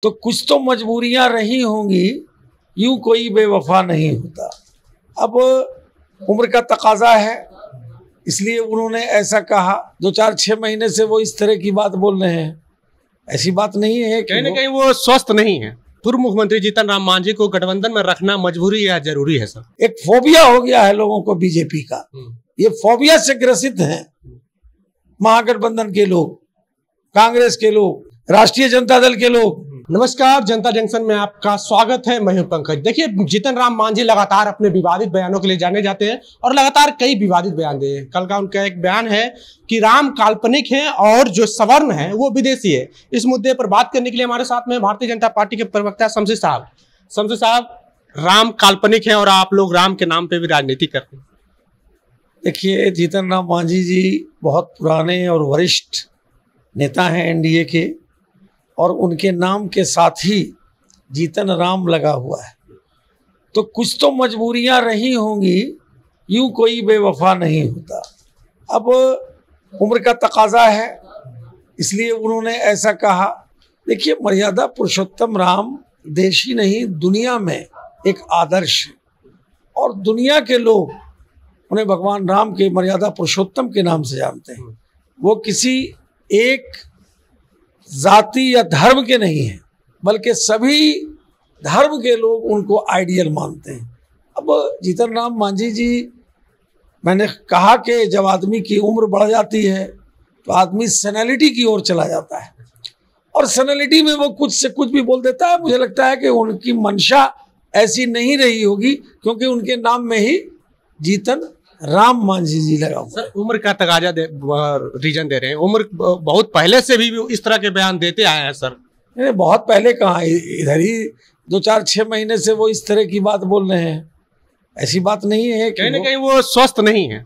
तो कुछ तो मजबूरियां रही होंगी, यूं कोई बेवफा नहीं होता। अब उम्र का तकाजा है, इसलिए उन्होंने ऐसा कहा। 2-4-6 महीने से वो इस तरह की बात बोल रहे हैं। ऐसी बात नहीं है कि कहीं ना कहीं वो स्वस्थ नहीं है। पूर्व मुख्यमंत्री जीतन राम मांझी को गठबंधन में रखना मजबूरी या जरूरी है सर? एक फोबिया हो गया है लोगों को बीजेपी का। ये फोबिया से ग्रसित हैं महागठबंधन के लोग, कांग्रेस के लोग, राष्ट्रीय जनता दल के लोग। नमस्कार, जनता जंक्शन में आपका स्वागत है। मैं हूं पंकज। देखिए, जीतन राम मांझी लगातार अपने विवादित बयानों के लिए जाने जाते हैं और लगातार कई विवादित बयान दिए हैं। कल का उनका एक बयान है कि राम काल्पनिक है और जो सवर्ण है वो विदेशी है। इस मुद्दे पर बात करने के लिए हमारे साथ में भारतीय जनता पार्टी के प्रवक्ता शमशेर साहब। शमशेर साहब, राम काल्पनिक है और आप लोग राम के नाम पे भी राजनीति करते हैं। देखिए, जीतन राम मांझी जी बहुत पुराने और वरिष्ठ नेता हैं एनडीए के, और उनके नाम के साथ ही जीतन राम लगा हुआ है। तो कुछ तो मजबूरियां रही होंगी, यूं कोई बेवफा नहीं होता। अब उम्र का तकाजा है, इसलिए उन्होंने ऐसा कहा। देखिए, मर्यादा पुरुषोत्तम राम देश ही नहीं दुनिया में एक आदर्श है, और दुनिया के लोग उन्हें भगवान राम के मर्यादा पुरुषोत्तम के नाम से जानते हैं। वो किसी एक जाति या धर्म के नहीं हैं, बल्कि सभी धर्म के लोग उनको आइडियल मानते हैं। अब जीतन राम मांझी जी, मैंने कहा कि जब आदमी की उम्र बढ़ जाती है तो आदमी सेनेलिटी की ओर चला जाता है, और सेनेलिटी में वो कुछ से कुछ भी बोल देता है। मुझे लगता है कि उनकी मंशा ऐसी नहीं रही होगी, क्योंकि उनके नाम में ही जीतन राम मांझी जी लगा हुआ। सर, उम्र का तकाजा रीजन दे रहे हैं। उम्र बहुत पहले से भी इस तरह के बयान देते आए हैं सर। नहीं, बहुत पहले कहाँ, इधर ही 2-4-6 महीने से वो इस तरह की बात बोल रहे हैं। ऐसी बात नहीं है कि कहीं ना कहीं वो स्वस्थ नहीं है।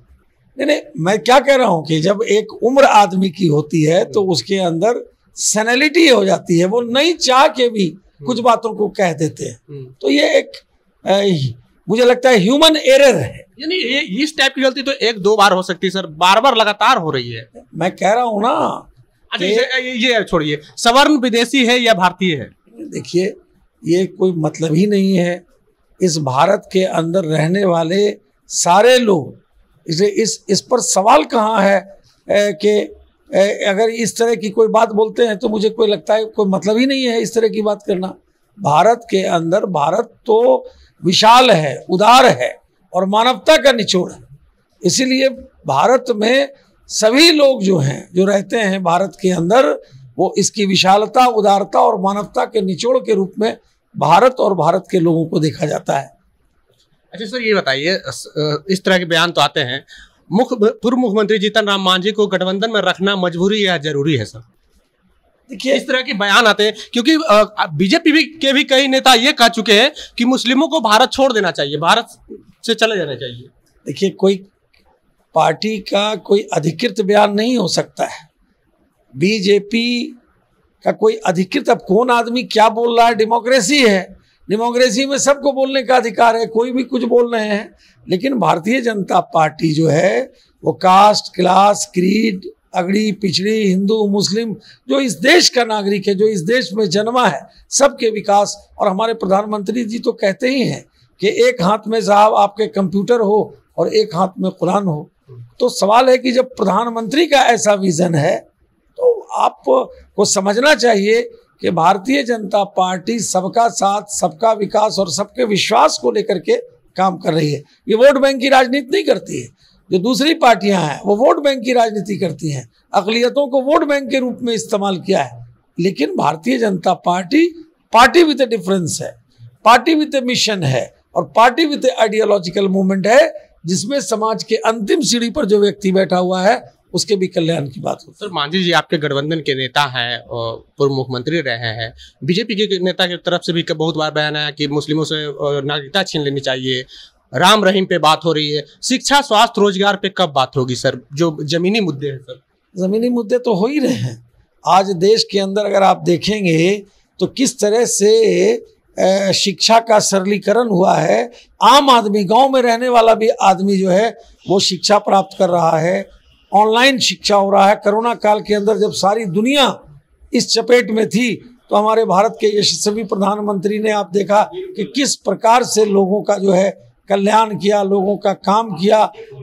नहीं, मैं क्या कह रहा हूँ कि जब एक उम्र आदमी की होती है तो उसके अंदर सेनेलिटी हो जाती है। वो नहीं चाह के भी कुछ बातों को कह देते हैं। तो ये एक मुझे लगता है ह्यूमन एरर है। यानी ये इस टाइप की गलती तो 1-2 बार हो सकती है सर, बार-बार लगातार हो रही है। मैं कह रहा हूँ ना। अच्छा, ये छोड़िए, सवर्ण विदेशी है या भारतीय है? देखिए, ये कोई मतलब ही नहीं है। इस भारत के अंदर रहने वाले सारे लोग, इस पर सवाल कहाँ है कि अगर इस तरह की कोई बात बोलते हैं तो मुझे कोई लगता है कोई मतलब ही नहीं है इस तरह की बात करना। भारत के अंदर, भारत तो विशाल है, उदार है और मानवता का निचोड़ है। इसीलिए भारत में सभी लोग जो हैं, जो रहते हैं भारत के अंदर, वो इसकी विशालता, उदारता और मानवता के निचोड़ के रूप में भारत और भारत के लोगों को देखा जाता है। अच्छा सर, ये बताइए, इस तरह के बयान तो आते हैं। पूर्व मुख्यमंत्री जीतन राम मांझी को गठबंधन में रखना मजबूरी या जरूरी है सर? देखिए, इस तरह के बयान आते हैं क्योंकि बीजेपी के भी कई नेता ये कह चुके हैं कि मुस्लिमों को भारत छोड़ देना चाहिए, भारत से चले जाना चाहिए। देखिए, कोई पार्टी का कोई अधिकृत बयान नहीं हो सकता है। बीजेपी का कोई अधिकृत, अब कौन आदमी क्या बोल रहा है, डेमोक्रेसी है, डेमोक्रेसी में सबको बोलने का अधिकार है, कोई भी कुछ बोल रहे हैं। लेकिन भारतीय जनता पार्टी जो है वो कास्ट, क्लास, क्रीड, अगड़ी पिछड़ी, हिंदू मुस्लिम, जो इस देश का नागरिक है, जो इस देश में जन्मा है, सबके विकास। और हमारे प्रधानमंत्री जी तो कहते ही हैं कि एक हाथ में साहब आपके कंप्यूटर हो और एक हाथ में कुरान हो। तो सवाल है कि जब प्रधानमंत्री का ऐसा विजन है तो आपको समझना चाहिए कि भारतीय जनता पार्टी सबका साथ, सबका विकास और सबके विश्वास को लेकर के काम कर रही है। ये वोट बैंक की राजनीति नहीं करती है। जो दूसरी पार्टियां हैं वो वोट बैंक की राजनीति करती हैं, अक़लियतों को वोट बैंक के रूप में इस्तेमाल किया है। लेकिन Bharatiya Janata party, party with A difference है, पार्टी विद ए मिशन है, और party with A ideological movement है, जिसमें समाज के अंतिम सीढ़ी पर जो व्यक्ति बैठा हुआ है उसके भी कल्याण की बात होती है। सर, मांझी जी आपके गठबंधन के नेता हैं और पूर्व मुख्यमंत्री रहे हैं। बीजेपी के नेता की तरफ से भी बहुत बार बयान आया कि मुस्लिमों से नागरिकता छीन लेनी चाहिए। राम रहीम पे बात हो रही है। शिक्षा, स्वास्थ्य, रोजगार पे कब बात होगी सर, जो जमीनी मुद्दे हैं सर? जमीनी मुद्दे तो हो ही रहे हैं। आज देश के अंदर अगर आप देखेंगे तो किस तरह से शिक्षा का सरलीकरण हुआ है। आम आदमी, गांव में रहने वाला भी आदमी जो है वो शिक्षा प्राप्त कर रहा है, ऑनलाइन शिक्षा हो रहा है। कोरोना काल के अंदर जब सारी दुनिया इस चपेट में थी तो हमारे भारत के यशस्वी प्रधानमंत्री ने आप देखा कि किस प्रकार से लोगों का जो है कल्याण किया, लोगों का काम किया।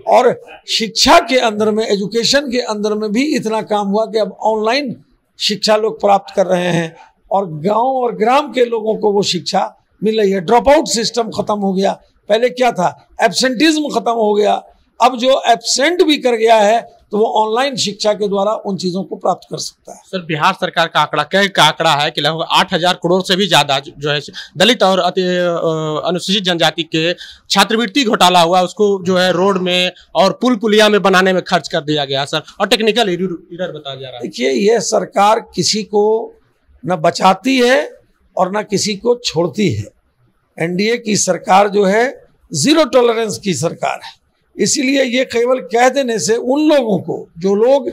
और शिक्षा के अंदर में, एजुकेशन के अंदर में भी इतना काम हुआ कि अब ऑनलाइन शिक्षा लोग प्राप्त कर रहे हैं और गांव और ग्राम के लोगों को वो शिक्षा मिल रही है। ड्रॉप आउट सिस्टम खत्म हो गया। पहले क्या था, एब्सेंटिज्म खत्म हो गया। अब जो एब्सेंट भी कर गया है तो वो ऑनलाइन शिक्षा के द्वारा उन चीजों को प्राप्त कर सकता है। सर, बिहार सरकार का आंकड़ा का आंकड़ा है कि लगभग 8,000 करोड़ से भी ज्यादा जो है दलित और अनुसूचित जनजाति के छात्रवृत्ति घोटाला हुआ, उसको जो है रोड में और पुल पुलिया में बनाने में खर्च कर दिया गया सर, और टेक्निकल एरर बताया जा रहा है। देखिए, ये सरकार किसी को न बचाती है और न किसी को छोड़ती है। एनडीए की सरकार जो है जीरो टॉलरेंस की सरकार है। इसीलिए ये केवल कह देने से उन लोगों को, जो लोग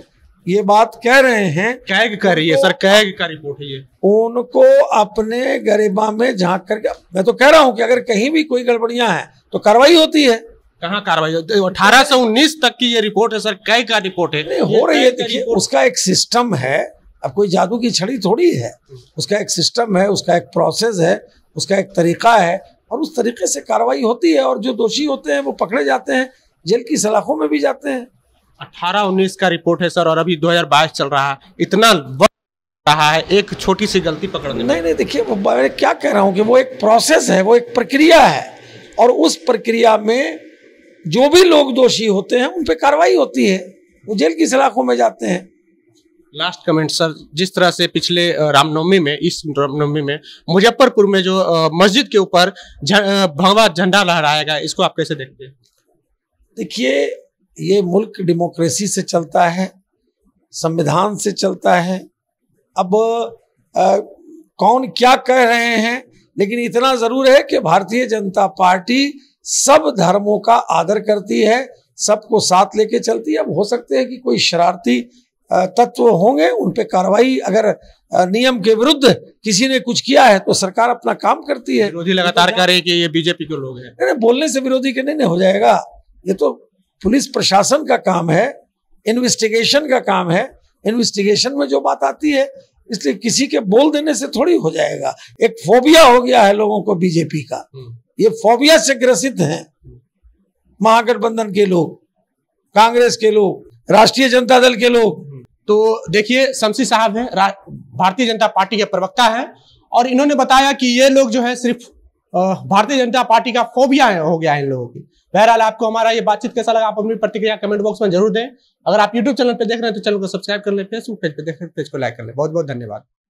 ये बात कह रहे हैं, कैग कर रही है सर, कैग का रिपोर्ट है ये, उनको अपने गरिमा में झांक करके, मैं तो कह रहा हूं कि अगर कहीं भी कोई गड़बड़ियां हैं तो कार्रवाई होती है। कहाँ कार्रवाई? 18 से 19 तक की ये रिपोर्ट है सर, कैग का रिपोर्ट है। नहीं हो रही है। देखिए, उसका एक सिस्टम है। अब कोई जादू की छड़ी थोड़ी है। उसका एक सिस्टम है, उसका एक प्रोसेस है, उसका एक तरीका है और उस तरीके से कार्रवाई होती है और जो दोषी होते हैं वो पकड़े जाते हैं, जेल की सलाखों में भी जाते हैं। 18-19 का रिपोर्ट है सर और अभी 2022 चल रहा है, इतना वक्त रहा है एक छोटी सी गलती पकड़ने में। नहीं, देखिए, मैं क्या कह रहा हूँ कि वो एक प्रोसेस है, वो एक प्रक्रिया है और उस प्रक्रिया में जो भी लोग दोषी होते हैं उन पे कार्रवाई होती है, वो जेल की सलाखों में जाते हैं। लास्ट कमेंट सर, जिस तरह से पिछले रामनवमी में, इस रामनवमी में मुजफ्फरपुर में जो मस्जिद के ऊपर भगवा झंडा लहराया गया, इसको आप कैसे देखते हैं? देखिए, ये मुल्क डेमोक्रेसी से चलता है, संविधान से चलता है। अब कौन क्या कह रहे हैं, लेकिन इतना जरूर है कि भारतीय जनता पार्टी सब धर्मों का आदर करती है, सबको साथ लेके चलती है। अब हो सकते हैं कि कोई शरारती तत्व होंगे, उन पे कार्रवाई, अगर नियम के विरुद्ध किसी ने कुछ किया है तो सरकार अपना काम करती है। विरोधी लगातार कह रहे हैं कि ये बीजेपी के लोग हैं। नहीं, बोलने से विरोधी के नहीं हो जाएगा। ये तो पुलिस प्रशासन का काम है, इन्वेस्टिगेशन का काम है। इन्वेस्टिगेशन में जो बात आती है, इसलिए किसी के बोल देने से थोड़ी हो जाएगा। एक फोबिया हो गया है लोगों को बीजेपी का, ये फोबिया से ग्रसित हैं महागठबंधन के लोग, कांग्रेस के लोग, राष्ट्रीय जनता दल के लोग। तो देखिए, शमसी साहब हैं, भारतीय जनता पार्टी के प्रवक्ता हैं और इन्होंने बताया कि ये लोग जो है सिर्फ भारतीय जनता पार्टी का फोबिया हो गया है इन लोगों की। बहरहाल, आपको हमारा ये बातचीत कैसा लगा, आप अपनी प्रतिक्रिया कमेंट बॉक्स में जरूर दें। अगर आप यूट्यूब चैनल पे देख रहे हैं तो चैनल को सब्सक्राइब कर लें, फेसबुक पेज पे देख रहे हैं पेज को लाइक कर लें। बहुत बहुत धन्यवाद।